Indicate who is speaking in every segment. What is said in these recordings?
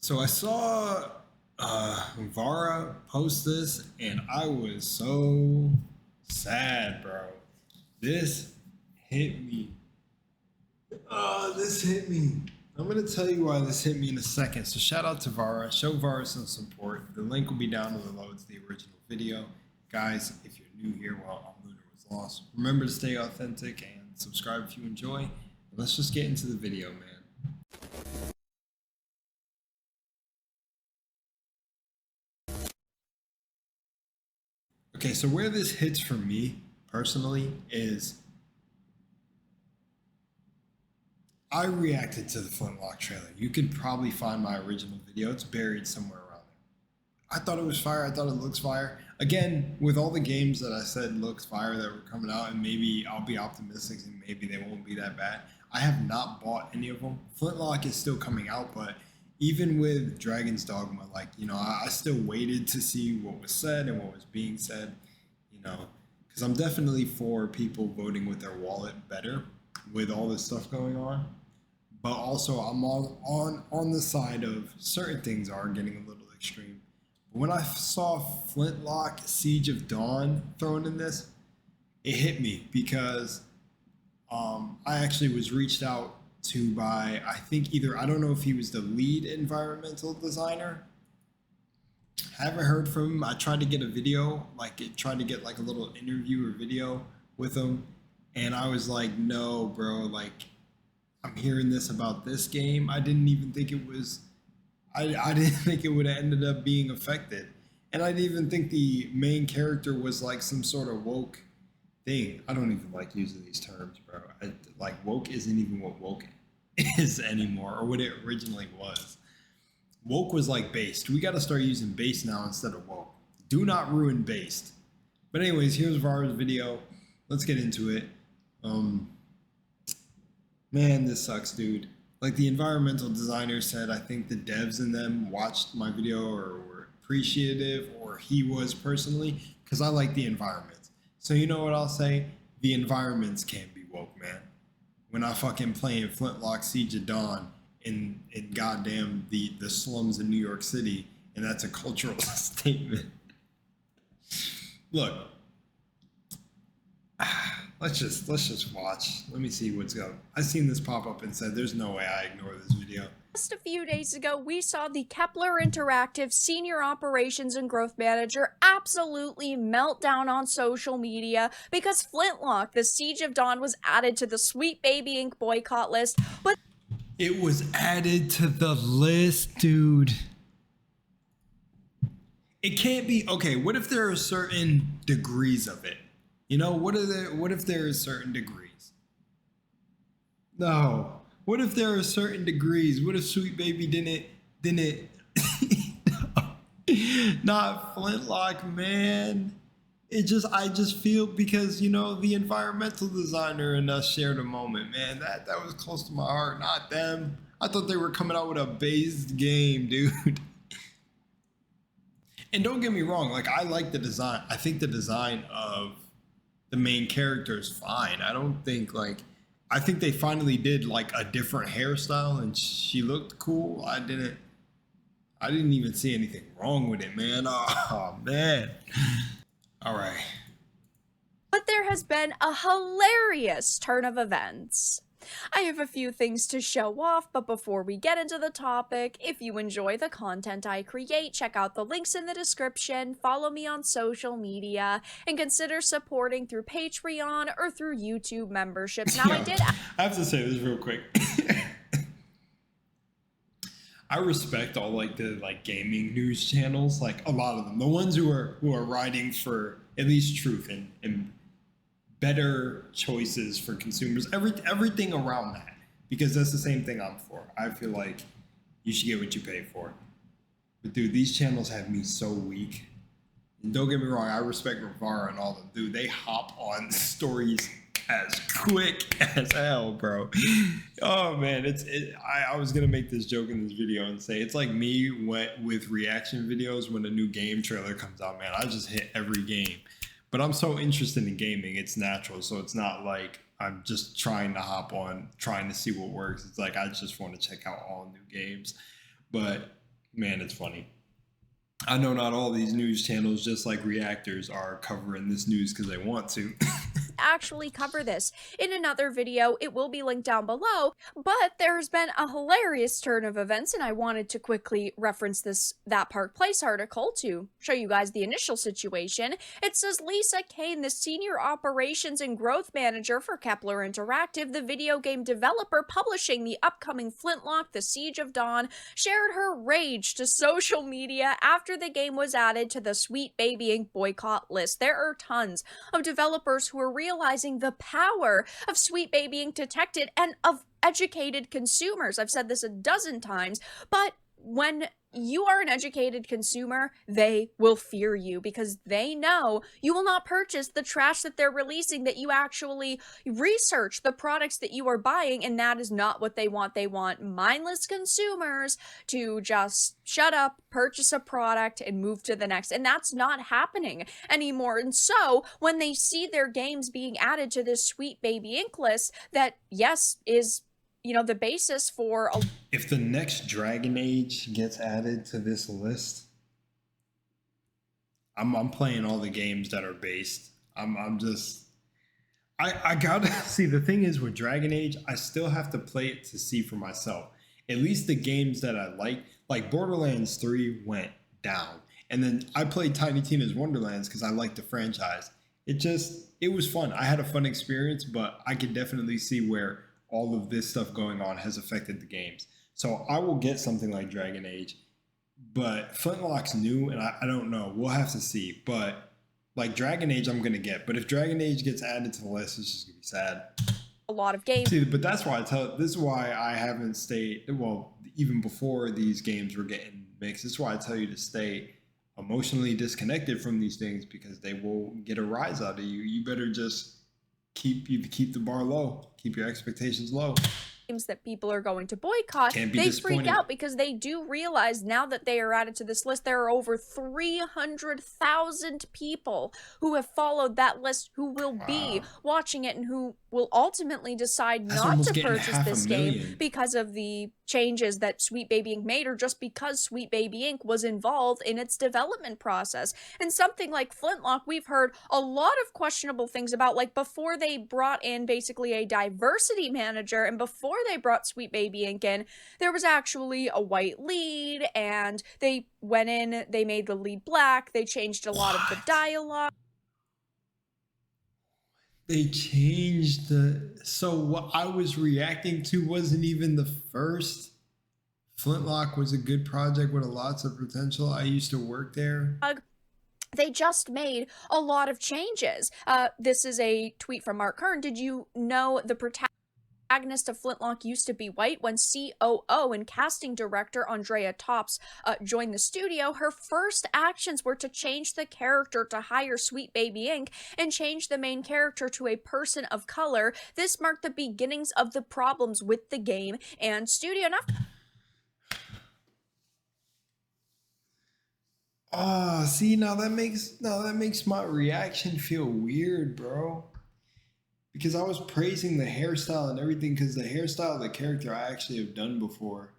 Speaker 1: So I saw Vara post this and I was so sad, bro. This hit me. Oh, this hit me. I'm going to tell you why this hit me in a second. So shout out to Vara. Show Vara some support. The link will be down below. It's the original video. Guys, if you're new here, well, I'm Lunar Was Lost. Remember to stay authentic and subscribe if you enjoy. And let's just get into the video, man. Okay, so where this hits for me personally is I reacted to the Flintlock trailer. You could probably find my original video. It's buried somewhere around there. I thought it was fire. I thought it looks fire. Again, with all the games that I said looks fire that were coming out, and maybe I'll be optimistic and maybe they won't be that bad. I have not bought any of them. Flintlock is still coming out, but even with Dragon's Dogma, like, I still waited to see what was said and what was being said, because I'm definitely for people voting with their wallet better with all this stuff going on. But also I'm on the side of certain things are getting a little extreme. But when I saw Flintlock Siege of Dawn thrown in this, it hit me because I actually was reached out to by, I think I don't know if he was the lead environmental designer. I haven't heard from him. I tried to get a video, tried to get like a little interview or video with him. And I was like, no, bro, like, I'm hearing this about this game. I didn't even think it was, I didn't think it would have ended up being affected. And I didn't even think the main character was like some sort of woke thing. I don't even like using these terms, bro. Like woke isn't even what woke is anymore, or what it originally was. Woke was like based. We got to start using based now instead of woke. Do not ruin based. But anyways, here's Vara's video. Let's get into it. Man, this sucks, dude. Like the environmental designer said, I think the devs in them watched my video or were appreciative, or he was personally, because I like the environment. So you know what I'll say? The environments can't be woke, man. When I fucking playing Flintlock Siege of Dawn in goddamn the slums of New York City, and that's a cultural statement. Look. Let's just watch. Let me see what's up. I seen this pop up and said, there's no way I ignore this video.
Speaker 2: Just a few days ago, we saw the Kepler Interactive Senior Operations and Growth Manager absolutely melt down on social media because Flintlock, the Siege of Dawn, was added to the Sweet Baby Inc. boycott list, but
Speaker 1: it was added to the list, dude. It can't be, okay, what if there are certain degrees of it? What if there are certain degrees? No. What if there are certain degrees? What if Sweet Baby didn't not Flintlock, man. I just feel because, the environmental designer and us shared a moment, man. That was close to my heart, not them. I thought they were coming out with a based game, dude. And don't get me wrong, like I like the design. I think the design of the main character is fine. I think they finally did like a different hairstyle and she looked cool. I didn't even see anything wrong with it, man. Oh man. All right.
Speaker 2: But there has been a hilarious turn of events. I have a few things to show off, but before we get into the topic, if you enjoy the content I create, check out the links in the description, follow me on social media, and consider supporting through Patreon or through YouTube memberships. Now,
Speaker 1: I have to say this real quick. I respect all the gaming news channels, like a lot of them, the ones who are writing for at least truth and better choices for consumers, everything around that, because that's the same thing I'm for. I feel like you should get what you pay for. But dude, these channels have me so weak. And don't get me wrong, I respect Vara and all of them. Dude, they hop on stories as quick as hell, bro. Oh man, I was gonna make this joke in this video and say it's like me with reaction videos when a new game trailer comes out, man. I just hit every game. But I'm so interested in gaming, it's natural. So it's not like I'm just trying to hop on, trying to see what works. It's like I just want to check out all new games. But Man, it's funny. I know not all these news channels, just like reactors, are covering this news because they want to.
Speaker 2: Actually cover this in another video. It will be linked down below, but there's been a hilarious turn of events, and I wanted to quickly reference that Park Place article to show you guys the initial situation. It says Lisa Kane, the senior operations and growth manager for Kepler Interactive, the video game developer publishing the upcoming Flintlock: The Siege of Dawn, shared her rage to social media after the game was added to the Sweet Baby Inc. boycott list. There are tons of developers who are realizing the power of Sweet Baby Inc. detected and of educated consumers. I've said this a dozen times, but when you are an educated consumer, they will fear you because they know you will not purchase the trash that they're releasing, that you actually research the products that you are buying, and that is not what they want. They want mindless consumers to just shut up, purchase a product, and move to the next. And that's not happening anymore. And so when they see their games being added to this Sweet Baby Inc. list that, yes, is the basis for
Speaker 1: If the next Dragon Age gets added to this list, I'm playing all the games that are based. I gotta see. The thing is with Dragon Age, I still have to play it to see for myself. At least the games that I like Borderlands 3 went down. And then I played Tiny Tina's Wonderlands because I liked the franchise. It was fun. I had a fun experience, but I could definitely see where all of this stuff going on has affected the games. So I will get something like Dragon Age, but Flintlock's new, and I don't know. We'll have to see. But like Dragon Age, I'm gonna get. But if Dragon Age gets added to the list, it's just gonna be sad.
Speaker 2: a lot of games.
Speaker 1: See, but that's why this is why I haven't stayed. Well, even before these games were getting mixed, this is why I tell you to stay emotionally disconnected from these things because they will get a rise out of you. You better just keep the bar low, keep your expectations low.
Speaker 2: Games that people are going to boycott, they freak out because they do realize now that they are added to this list, there are over 300,000 people who have followed that list who will be watching it and who will ultimately decide not to purchase this game because of the changes that Sweet Baby Inc. made, or just because Sweet Baby Inc. was involved in its development process. And something like Flintlock, we've heard a lot of questionable things about, like before they brought in basically a diversity manager and before they brought Sweet Baby Inc. in, there was actually a white lead, and they went in, they made the lead black, they changed a lot of the dialogue.
Speaker 1: They changed so what I was reacting to wasn't even the first. Flintlock was a good project with lots of potential. I used to work there.
Speaker 2: They just made a lot of changes. This is a tweet from Mark Kern. Did you know the protagonist of Flintlock used to be white? When COO and casting director Andrea Tops joined the studio, her first actions were to change the character to hire Sweet Baby Inc. and change the main character to a person of color. This marked the beginnings of the problems with the game and studio.
Speaker 1: See, now that makes my reaction feel weird, bro. Because I was praising the hairstyle and everything, because the hairstyle of the character I actually have done before.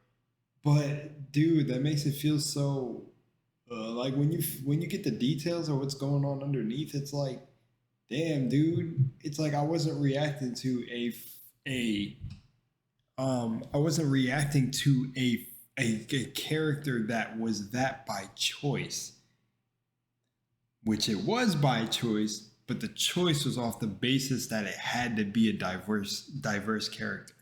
Speaker 1: But dude, that makes it feel so like when you get the details of what's going on underneath, it's like, damn, dude. It's like I wasn't reacting to a character that was that by choice, which it was by choice. But the choice was off the basis that it had to be a diverse character.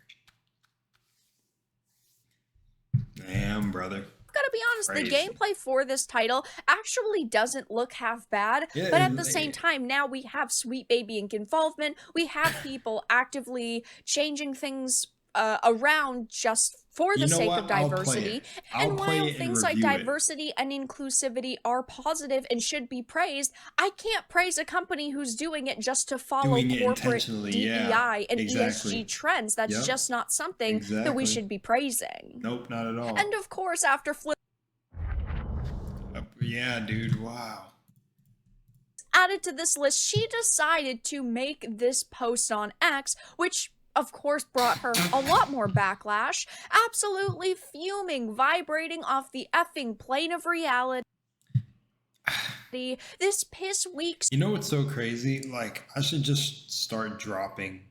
Speaker 1: Damn, brother.
Speaker 2: Gotta be honest, crazy. The gameplay for this title actually doesn't look half bad, but at the same time, now we have Sweet Baby Inc. involvement. We have people actively changing things around just for the sake of diversity. And while things like diversity and inclusivity are positive and should be praised, I can't praise a company who's doing it just to follow corporate DEI and ESG trends. That's just not something that we should be praising.
Speaker 1: Nope, not at all.
Speaker 2: And of course, after
Speaker 1: yeah, dude, wow.
Speaker 2: Added to this list, she decided to make this post on X, which of course, brought her a lot more backlash. Absolutely fuming, vibrating off the effing plane of reality. This piss week.
Speaker 1: You know what's so crazy? Like, I should just start dropping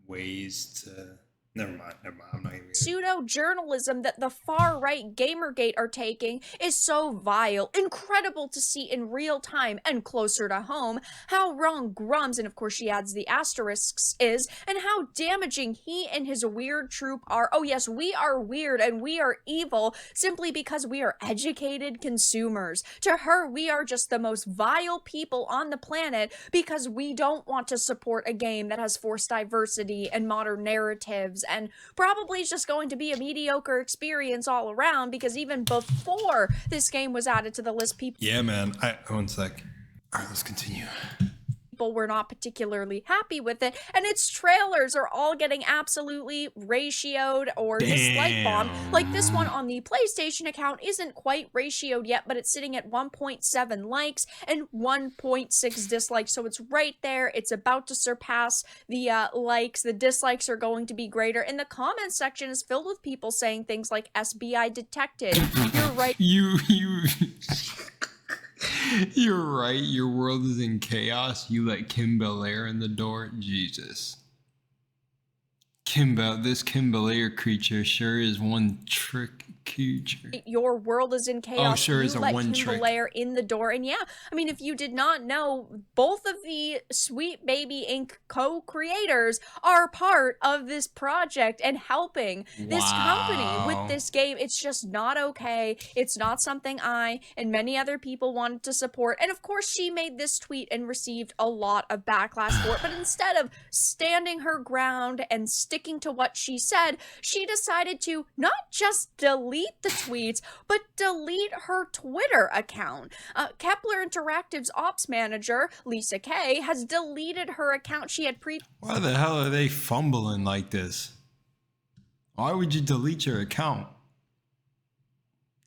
Speaker 1: ways to. Never mind. I'm not even.
Speaker 2: Pseudo journalism that the far right Gamergate are taking is so vile. Incredible to see in real time and closer to home how wrong Grums, and of course she adds the asterisks, is, and how damaging he and his weird troop are. Oh yes, we are weird and we are evil simply because we are educated consumers. To her, we are just the most vile people on the planet because we don't want to support a game that has forced diversity and modern narratives, and probably just going to be a mediocre experience all around, because even before this game was added to the list,
Speaker 1: Yeah, man. One sec. All right, let's continue.
Speaker 2: People were not particularly happy with it, and its trailers are all getting absolutely ratioed or dislike bombed. Like this one on the PlayStation account isn't quite ratioed yet, but it's sitting at 1.7 likes and 1.6 dislikes, so it's right there. It's about to surpass the likes. The dislikes are going to be greater, and the comment section is filled with people saying things like SBI detected. You're right.
Speaker 1: You're right. Your world is in chaos. You let Kim Belair in the door. Jesus. This Kim Belair creature sure is one trick creature.
Speaker 2: Your world is in chaos.
Speaker 1: Oh, sure, is a one
Speaker 2: Kim
Speaker 1: trick.
Speaker 2: Belair in the door, and yeah, I mean, if you did not know, both of the Sweet Baby Inc. co-creators are part of this project and helping this company with this game. It's just not okay. It's not something I and many other people wanted to support. And of course, she made this tweet and received a lot of backlash for it. But instead of standing her ground and sticking to what she said, she decided to not just delete the tweets, but delete her Twitter account. Kepler Interactive's ops manager, Lisa Kay, has deleted her account. She had
Speaker 1: Why the hell are they fumbling like this? Why would you delete your account?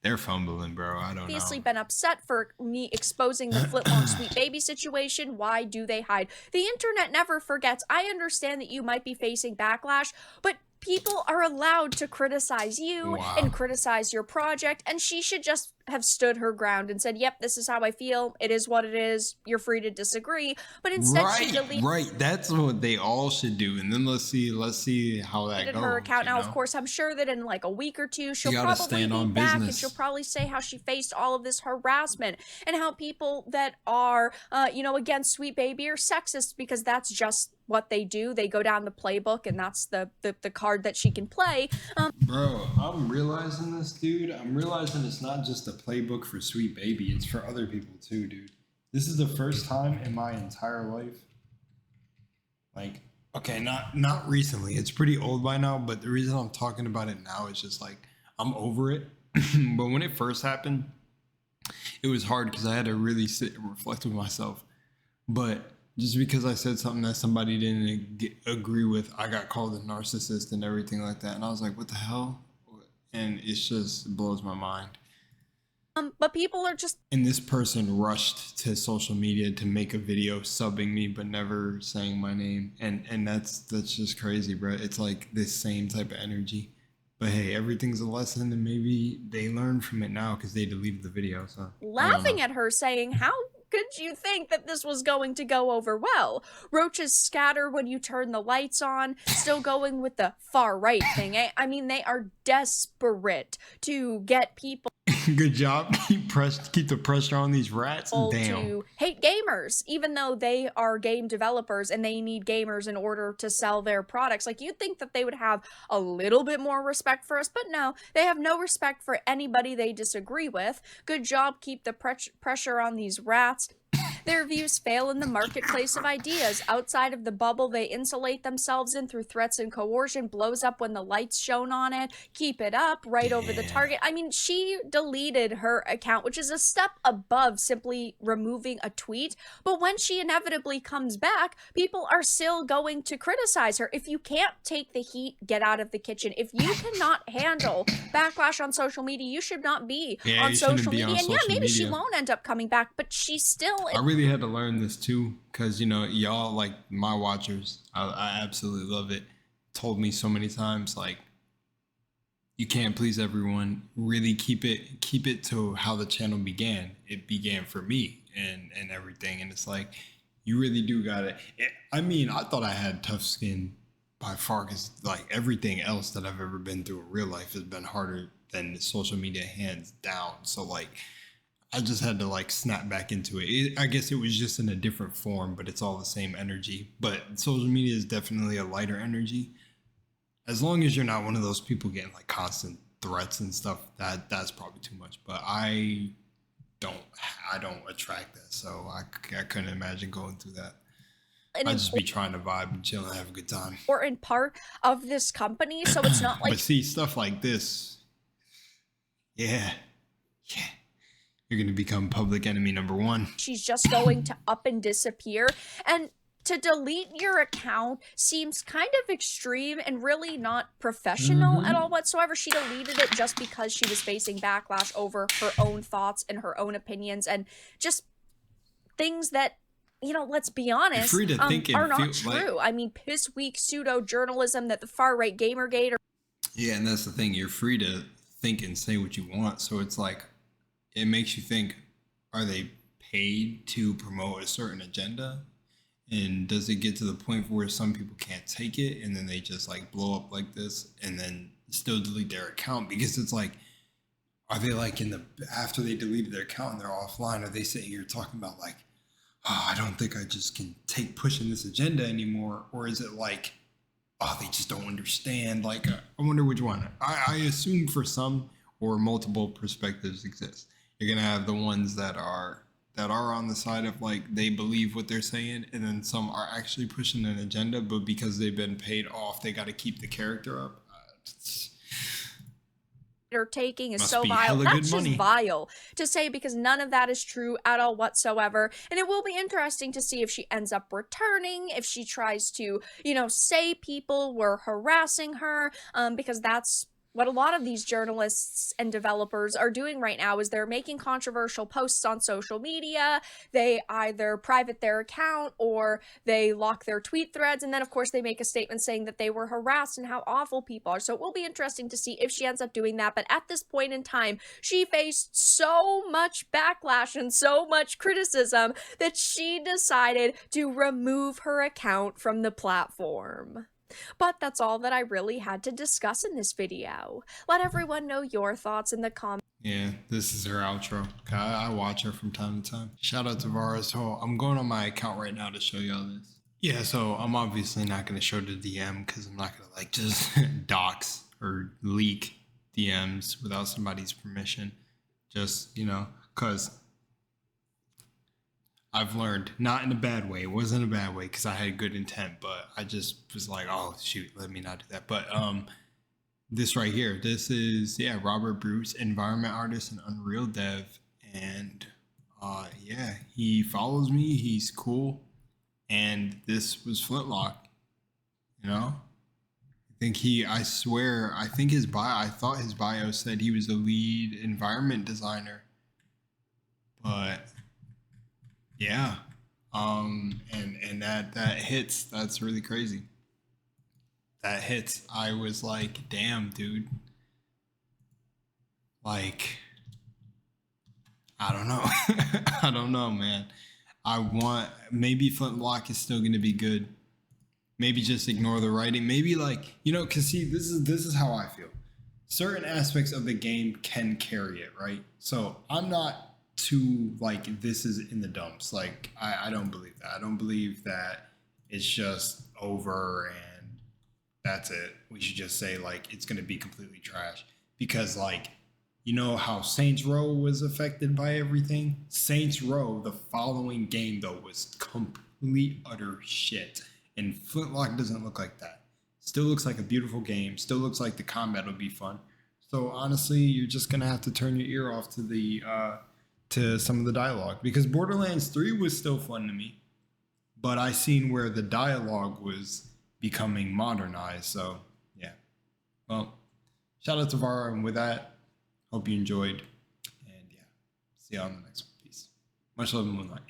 Speaker 1: They're fumbling, bro. I don't know.
Speaker 2: Obviously been upset for me exposing the Flintlock Sweet Baby situation. Why do they hide? The internet never forgets. I understand that you might be facing backlash, but people are allowed to criticize you and criticize your project, and she should just have stood her ground and said, yep, this is how I feel. It is what it is. You're free to disagree. But instead she deleted
Speaker 1: That's what they all should do. And then let's see how that goes.
Speaker 2: her account. Now, of course, I'm sure that in like a week or two, she'll probably be back and she'll probably say how she faced all of this harassment and how people that are, against Sweet Baby are sexist, because that's just what they do. They go down the playbook, and that's the card that she can play.
Speaker 1: Bro, I'm realizing this, dude. I'm realizing it's not just a playbook for Sweet Baby. It's for other people too, dude. This is the first time in my entire life. Like, okay, not recently. It's pretty old by now, but the reason I'm talking about it now is just like, I'm over it. But when it first happened, it was hard because I had to really sit and reflect with myself. But just because I said something that somebody didn't agree with, I got called a narcissist and everything like that. And I was like, what the hell? And it just blows my mind.
Speaker 2: But people are just...
Speaker 1: And this person rushed to social media to make a video subbing me, but never saying my name. And that's just crazy, bro. It's like this same type of energy. But hey, everything's a lesson, and maybe they learn from it now because they deleted the video. So
Speaker 2: laughing at her, saying, how could you think that this was going to go over well? Roaches scatter when you turn the lights on. Still going with the far right thing, eh? I mean, they are desperate to get people...
Speaker 1: Good job. Keep the pressure on these rats. Damn.
Speaker 2: To hate gamers, even though they are game developers and they need gamers in order to sell their products. Like, you'd think that they would have a little bit more respect for us, but no, they have no respect for anybody they disagree with. Good job. Keep the pressure on these rats. Their views fail in the marketplace of ideas. Outside of the bubble they insulate themselves in through threats and coercion, blows up when the light's shown on it. Keep it up, right over the target. I mean, she deleted her account, which is a step above simply removing a tweet. But when she inevitably comes back, people are still going to criticize her. If you can't take the heat, get out of the kitchen. If you cannot handle backlash on social media, you should not be on social media. And yeah, maybe she won't end up coming back, but she still...
Speaker 1: I really had to learn this too, because y'all, like my watchers, I absolutely love it, told me so many times, like, you can't please everyone. Really keep it to how the channel began. It began for me and everything. And it's like, you really do gotta. I mean, I thought I had tough skin by far, because like everything else that I've ever been through in real life has been harder than social media, hands down. So like, I just had to like snap back into it. I guess it was just in a different form, but it's all the same energy. But social media is definitely a lighter energy. As long as you're not one of those people getting like constant threats and stuff, that's probably too much. But I don't attract that, so I couldn't imagine going through that. I'd just be trying to vibe and chill and have a good time.
Speaker 2: Important part of this company, so it's not like.
Speaker 1: But see, stuff like this, yeah, you're gonna become public enemy number one.
Speaker 2: She's just going to up and disappear, and to delete your account seems kind of extreme and really not professional at all whatsoever. She deleted it just because she was facing backlash over her own thoughts and her own opinions, and just things that, you know, let's be honest,
Speaker 1: free to think
Speaker 2: are not
Speaker 1: true.
Speaker 2: Like, I mean, piss weak pseudo journalism that the far right Gamergate.
Speaker 1: Yeah, and that's the thing. You're free to think and say what you want. So it's like, it makes you think: are they paid to promote a certain agenda? And does it get to the point where some people can't take it and then they just like blow up like this and then still delete their account? Because it's like, are they like after they deleted their account and they're offline, are they sitting here talking about like, oh, I don't think I just can take pushing this agenda anymore? Or is it like, oh, they just don't understand? Like, I wonder which one. I assume for some or multiple perspectives exist. You're going to have the ones that are on the side of like they believe what they're saying, and then some are actually pushing an agenda, but because they've been paid off, they got to keep the character up.
Speaker 2: They're taking is so vile. That's just vile to say, because none of that is true at all whatsoever. And it will be interesting to see if she ends up returning, if she tries to, you know, say people were harassing her, because that's what a lot of these journalists and developers are doing right now, is they're making controversial posts on social media. They either private their account or they lock their tweet threads, and then of course they make a statement saying that they were harassed and how awful people are. So it will be interesting to see if she ends up doing that. But at this point in time, she faced so much backlash and so much criticism that she decided to remove her account from the platform. But that's all that I really had to discuss in this video. Let everyone know your thoughts in the comments.
Speaker 1: Yeah, this is her outro. I watch her from time to time. Shout out to Vara. So I'm going on my account right now to show y'all this. Yeah, so I'm obviously not going to show the DM because I'm not going to like just dox or leak DMs without somebody's permission. Just, you know, because I've learned, not in a bad way. It wasn't a bad way because I had good intent, but I just was like, oh, shoot, let me not do that. But this right here, this is, yeah, Robert Bruce, environment artist and Unreal dev. And yeah, he follows me. He's cool. And this was Flintlock, you know? I think his bio, I thought his bio said he was the lead environment designer. But yeah, and that hits. That's really crazy. That hits. I was like, damn, dude. Like, I don't know. I don't know, man. Maybe Flintlock is still gonna be good. Maybe just ignore the writing. Maybe like, you know, cause see, this is how I feel. Certain aspects of the game can carry it, right? So I'm not too like, this is in the dumps. Like, I don't believe that. I don't believe that it's just over and that's it. We should just say like it's gonna be completely trash. Because like, you know how Saints Row was affected by everything? Saints Row, the following game though, was complete utter shit. And Flintlock doesn't look like that. Still looks like a beautiful game. Still looks like the combat will be fun. So honestly, you're just gonna have to turn your ear off to the to some of the dialogue, because Borderlands 3 was still fun to me, but I seen where the dialogue was becoming modernized. So yeah, well, shout out to Vara, and with that, hope you enjoyed, and yeah, see you on the next one. Peace. Much love and Moonlight.